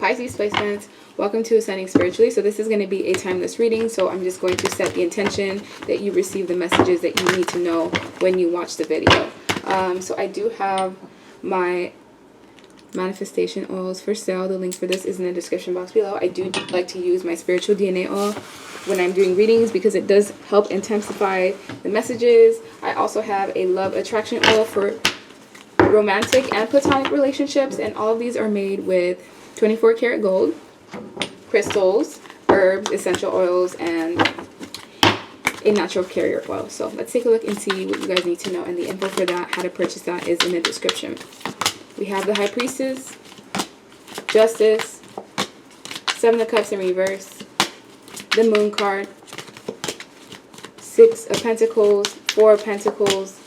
Pisces placements, welcome to Ascending Spiritually. So this is going to be a timeless reading, so I'm just going to set the intention that you receive the messages that you need to know when you watch the video. So I do have my manifestation oils for sale. The link for this is in the description box below. I do like to use my spiritual DNA oil when I'm doing readings because it does help intensify the messages. I also have a love attraction oil for romantic and platonic relationships, and all of these are made with 24 karat gold, crystals, herbs, essential oils, and a natural carrier oil. So let's take a look and see what you guys need to know, and the info for that, how to purchase that, is in the description. We have the High Priestess, Justice, Seven of Cups in reverse, the Moon card, Six of Pentacles, Four of Pentacles,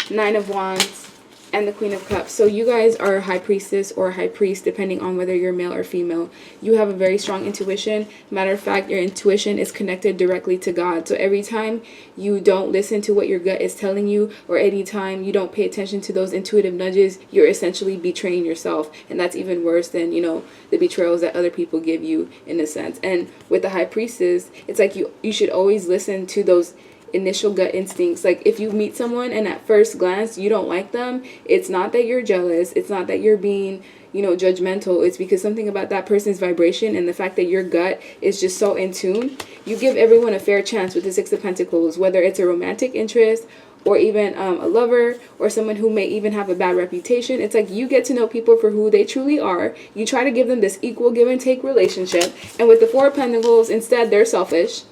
Nine of Wands, and the Queen of Cups. So you guys are a High Priestess or a High Priest, depending on whether you're male or female. You have a very strong intuition. Matter of fact, your intuition is connected directly to God. So every time you don't listen to what your gut is telling you, or anytime you don't pay attention to those intuitive nudges, you're essentially betraying yourself. And that's even worse than, you know, the betrayals that other people give you, in a sense. And with the High Priestess, it's like you should always listen to those initial gut instincts. Like if you meet someone and at first glance you don't like them, it's not that you're jealous, it's not that you're being, you know, judgmental. It's because something about that person's vibration and the fact that your gut is just so in tune. You give everyone a fair chance with the Six of Pentacles, whether it's a romantic interest or even a lover or someone who may even have a bad reputation. It's like you get to know people for who they truly are. You try to give them this equal give and take relationship, and with the Four of Pentacles, instead they're selfish.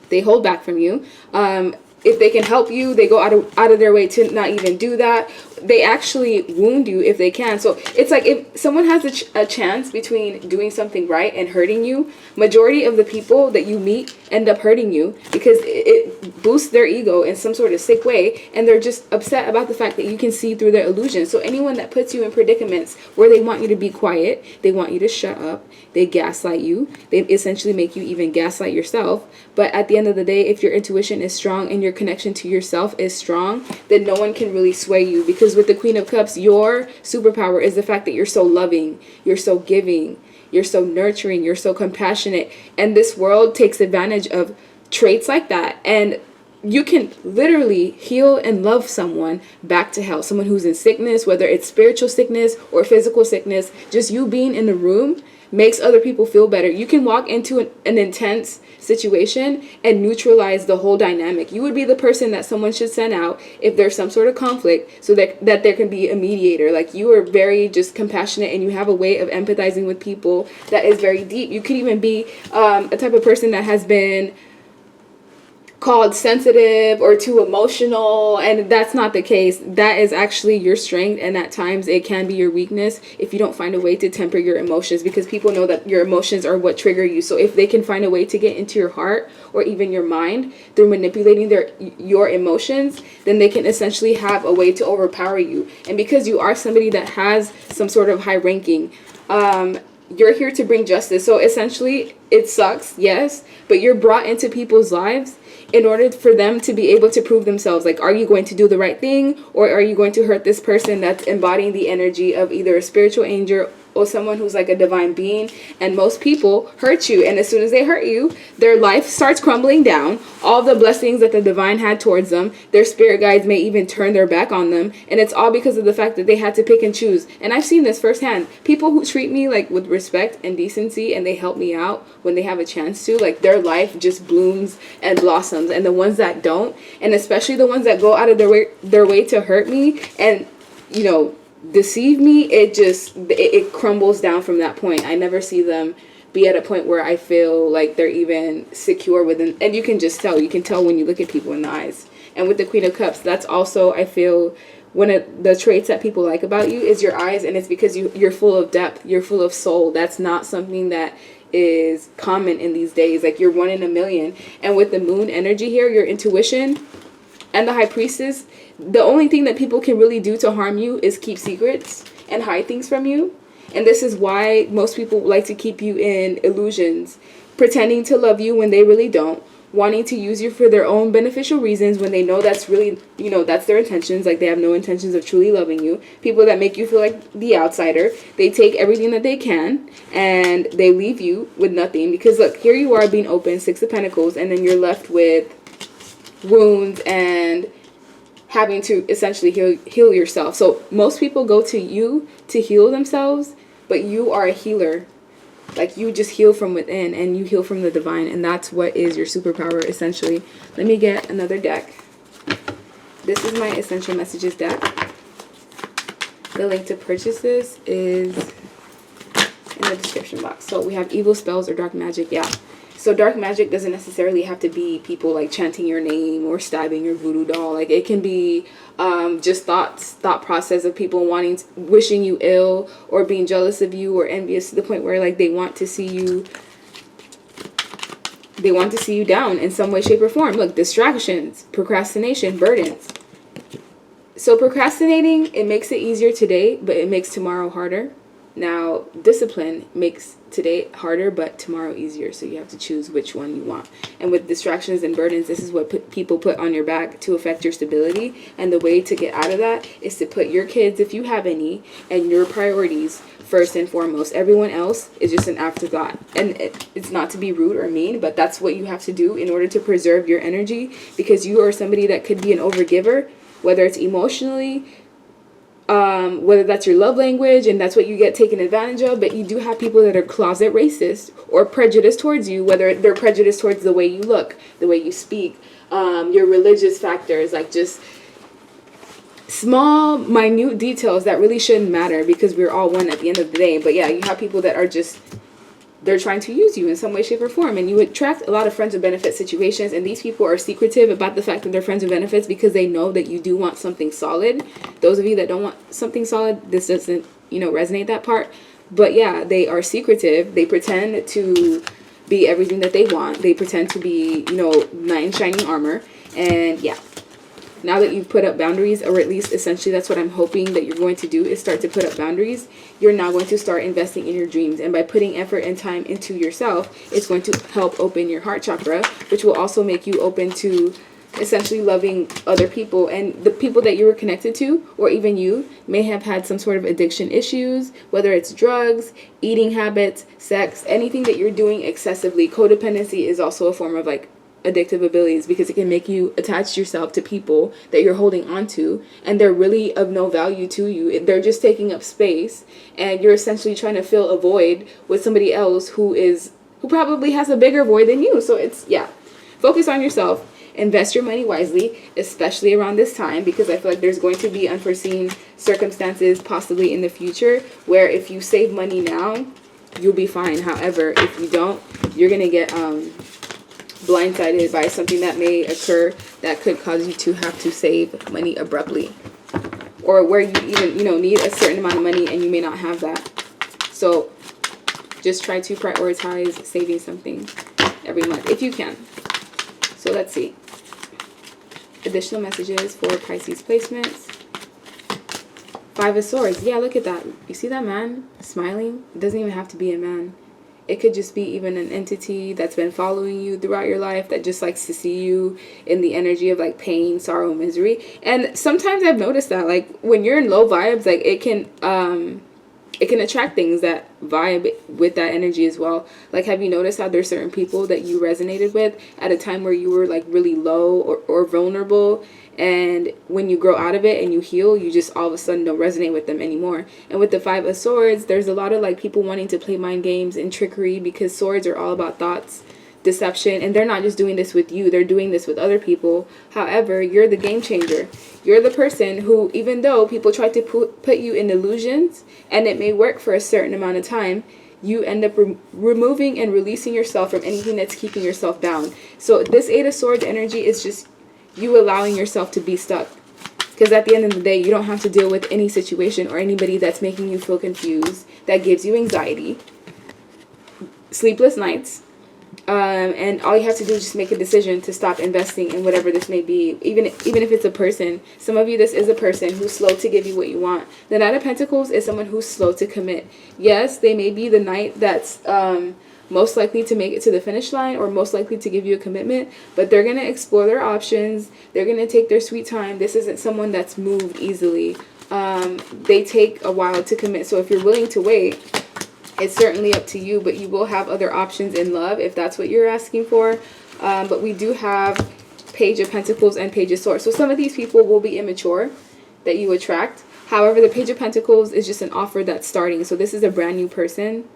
They hold back from you. If they can help you, they go out of their way to not even do that. They actually wound you if they can. So it's like if someone has a chance between doing something right and hurting you, majority of the people that you meet end up hurting you because it boosts their ego in some sort of sick way, and they're just upset about the fact that you can see through their illusion. So anyone that puts you in predicaments where they want you to be quiet, they want you to shut up, they gaslight you, they essentially make you even gaslight yourself. But at the end of the day, if your intuition is strong and your connection to yourself is strong, then no one can really sway you. Because with the Queen of Cups, your superpower is the fact that you're so loving, you're so giving, you're so nurturing, you're so compassionate. And this world takes advantage of traits like that. And you can literally heal and love someone back to health. Someone who's in sickness, whether it's spiritual sickness or physical sickness, just you being in the room makes other people feel better. You can walk into an intense situation and neutralize the whole dynamic. You would be the person that someone should send out if there's some sort of conflict, so that there can be a mediator. Like, you are very just compassionate, and you have a way of empathizing with people that is very deep. You could even be a type of person that has been called sensitive or too emotional, and that's not the case. That is actually your strength, and at times it can be your weakness if you don't find a way to temper your emotions, because people know that your emotions are what trigger you. So if they can find a way to get into your heart or even your mind through manipulating your emotions, then they can essentially have a way to overpower you. And because you are somebody that has some sort of high ranking, you're here to bring justice. So essentially, it sucks, yes, but you're brought into people's lives in order for them to be able to prove themselves. Like, are you going to do the right thing, or are you going to hurt this person that's embodying the energy of either a spiritual angel or someone who's like a divine being? And most people hurt you, and as soon as they hurt you, their life starts crumbling down. All the blessings that the divine had towards them, their spirit guides may even turn their back on them, and it's all because of the fact that they had to pick and choose. And I've seen this firsthand. People who treat me like with respect and decency, and they help me out when they have a chance to, like, their life just blooms and blossoms. And the ones that don't, and especially the ones that go out of their way to hurt me and, you know, deceive me, it crumbles down from that point. I never see them be at a point where I feel like they're even secure within. And you can just tell. You can tell when you look at people in the eyes. And with the Queen of Cups, that's also, I feel, one of the traits that people like about you is your eyes. And it's because you're full of depth, you're full of soul. That's not something that is common in these days. Like, you're one in a million. And with the Moon energy here, your intuition and the High Priestess, the only thing that people can really do to harm you is keep secrets and hide things from you. And this is why most people like to keep you in illusions, pretending to love you when they really don't, wanting to use you for their own beneficial reasons when they know that's really, you know, that's their intentions. Like, they have no intentions of truly loving you. People that make you feel like the outsider. They take everything that they can and they leave you with nothing. Because look, here you are being open, Six of Pentacles, and then you're left with wounds and having to essentially heal yourself. So most people go to you to heal themselves, but you are a healer. Like, you just heal from within and you heal from the divine, and that's what is your superpower, essentially. Let me get another deck. This is my Essential Messages deck. The link to purchase this is in the description box. So we have evil spells or dark magic. Yeah. So dark magic doesn't necessarily have to be people like chanting your name or stabbing your voodoo doll. Like, it can be just thought process of people wishing you ill or being jealous of you or envious to the point where like they want to see you down in some way, shape, or form. Look, distractions, procrastination, burdens. So procrastinating, it makes it easier today, but it makes tomorrow harder. Now, discipline makes today harder, but tomorrow easier. So you have to choose which one you want. And with distractions and burdens, this is what people put on your back to affect your stability. And the way to get out of that is to put your kids, if you have any, and your priorities first and foremost. Everyone else is just an afterthought. And it's not to be rude or mean, but that's what you have to do in order to preserve your energy. Because you are somebody that could be an overgiver, whether it's emotionally, whether that's your love language and that's what you get taken advantage of. But you do have people that are closet racist or prejudiced towards you, whether they're prejudiced towards the way you look, the way you speak, your religious factors, like just small, minute details that really shouldn't matter because we're all one at the end of the day. But yeah, you have people that are just, they're trying to use you in some way, shape, or form. And you attract a lot of friends with benefit situations. And these people are secretive about the fact that they're friends with benefits because they know that you do want something solid. Those of you that don't want something solid, this doesn't, you know, resonate that part. But yeah, they are secretive. They pretend to be everything that they want. They pretend to be, you know, knight in shining armor. And yeah. Now that you've put up boundaries, or at least essentially that's what I'm hoping that you're going to do, is start to put up boundaries. You're now going to start investing in your dreams. And by putting effort and time into yourself, it's going to help open your heart chakra, which will also make you open to essentially loving other people. And the people that you were connected to, or even you, may have had some sort of addiction issues, whether it's drugs, eating habits, sex, anything that you're doing excessively. Codependency is also a form of like addictive abilities because it can make you attach yourself to people that you're holding on to and they're really of no value to you. They're just taking up space and you're essentially trying to fill a void with somebody else who probably has a bigger void than you. So it's, yeah, focus on yourself. Invest your money wisely, especially around this time, because I feel like there's going to be unforeseen circumstances possibly in the future where if you save money now, you'll be fine. However, if you don't, you're going to get blindsided by something that may occur that could cause you to have to save money abruptly, or where you even, you know, need a certain amount of money and you may not have that. So just try to prioritize saving something every month if you can. So let's see. Additional messages for Pisces placements. Five of Swords. Yeah, look at that. You see that man smiling? It doesn't even have to be a man. It could just be even an entity that's been following you throughout your life that just likes to see you in the energy of like pain, sorrow, misery. And sometimes I've noticed that like when you're in low vibes, like it can attract things that vibe with that energy as well. Like, have you noticed how there's certain people that you resonated with at a time where you were like really low or vulnerable, and when you grow out of it and you heal, you just all of a sudden don't resonate with them anymore? And with the Five of Swords, there's a lot of like people wanting to play mind games and trickery, because swords are all about thoughts, deception, and they're not just doing this with you, they're doing this with other people. However, you're the game changer. You're the person who, even though people try to put you in illusions and it may work for a certain amount of time, you end up removing and releasing yourself from anything that's keeping yourself down. So this Eight of Swords energy is just you allowing yourself to be stuck. Because at the end of the day, you don't have to deal with any situation or anybody that's making you feel confused, that gives you anxiety, sleepless nights. And all you have to do is just make a decision to stop investing in whatever this may be, even if it's a person. Some of you, this is a person who's slow to give you what you want. The Knight of Pentacles is someone who's slow to commit. Yes, they may be the knight that's most likely to make it to the finish line or most likely to give you a commitment, but they're going to explore their options. They're going to take their sweet time. This isn't someone that's moved easily. They take a while to commit. So if you're willing to wait, it's certainly up to you, but you will have other options in love if that's what you're asking for. But we do have Page of Pentacles and Page of Swords. So some of these people will be immature that you attract. However, the Page of Pentacles is just an offer that's starting. So this is a brand new person.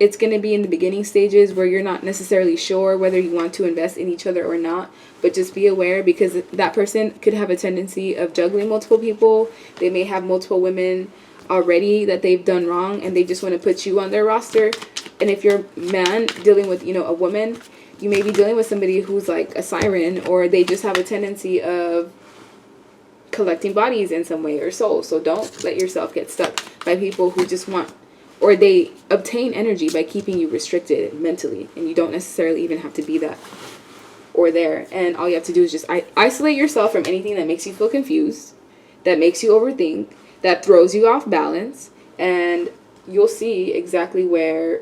It's going to be in the beginning stages where you're not necessarily sure whether you want to invest in each other or not. But just be aware, because that person could have a tendency of juggling multiple people. They may have multiple women already that they've done wrong, and they just want to put you on their roster. And if you're a man dealing with, you know, a woman, you may be dealing with somebody who's like a siren, or they just have a tendency of collecting bodies in some way or souls. So don't let yourself get stuck by people who just want, or they obtain energy by keeping you restricted mentally, and you don't necessarily even have to be that or there. And all you have to do is just isolate yourself from anything that makes you feel confused, that makes you overthink, that throws you off balance, and you'll see exactly where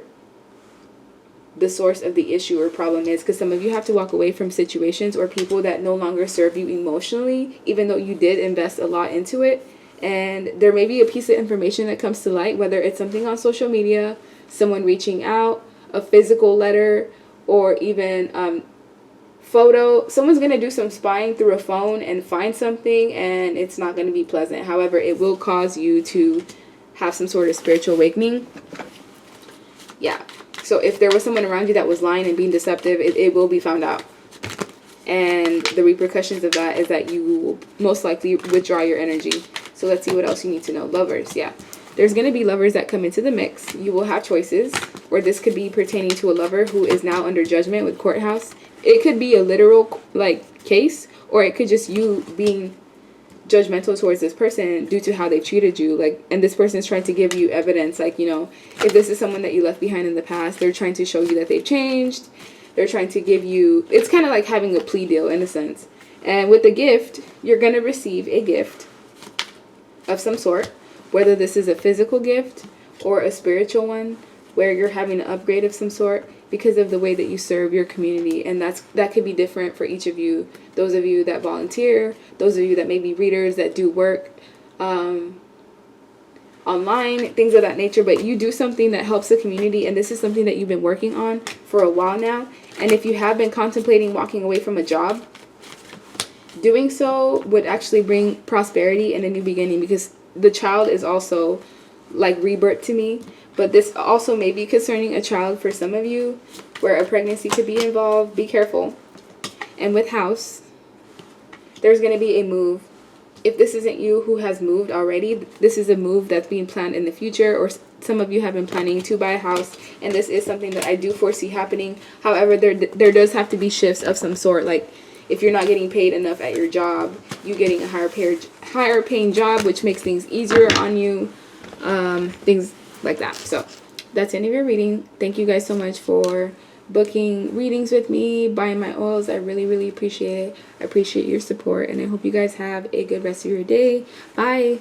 the source of the issue or problem is. Because some of you have to walk away from situations or people that no longer serve you emotionally, even though you did invest a lot into it. And there may be a piece of information that comes to light, whether it's something on social media, someone reaching out, a physical letter, or even photo. Someone's going to do some spying through a phone and find something, and it's not going to be pleasant. However, it will cause you to have some sort of spiritual awakening. Yeah. So if there was someone around you that was lying and being deceptive, it will be found out. And the repercussions of that is that you will most likely withdraw your energy. So let's see what else you need to know. Lovers, yeah. There's going to be lovers that come into the mix. You will have choices, or this could be pertaining to a lover who is now under judgment with courthouse. It could be a literal like case, or it could just you being judgmental towards this person due to how they treated you, like, and this person is trying to give you evidence, like, you know, if this is someone that you left behind in the past, they're trying to show you that they've changed. They're trying to give you, it's kind of like having a plea deal in a sense. And with the gift, you're going to receive a gift of some sort, whether this is a physical gift or a spiritual one, where you're having an upgrade of some sort because of the way that you serve your community. And that could be different for each of you. Those of you that volunteer, those of you that may be readers that do work online, things of that nature. But you do something that helps the community, and this is something that you've been working on for a while now. And if you have been contemplating walking away from a job, doing so would actually bring prosperity and a new beginning, because the child is also like rebirth to me. But this also may be concerning a child for some of you, where a pregnancy could be involved. Be careful. And with house, there's going to be a move. If this isn't you who has moved already, this is a move that's being planned in the future, or some of you have been planning to buy a house, and this is something that I do foresee happening. However, there does have to be shifts of some sort. Like if you're not getting paid enough at your job, you getting a higher paying job, which makes things easier on you, things like that. So that's the end of your reading. Thank you guys so much for booking readings with me, buying my oils. I really appreciate it. I appreciate your support, and I hope you guys have a good rest of your day. Bye.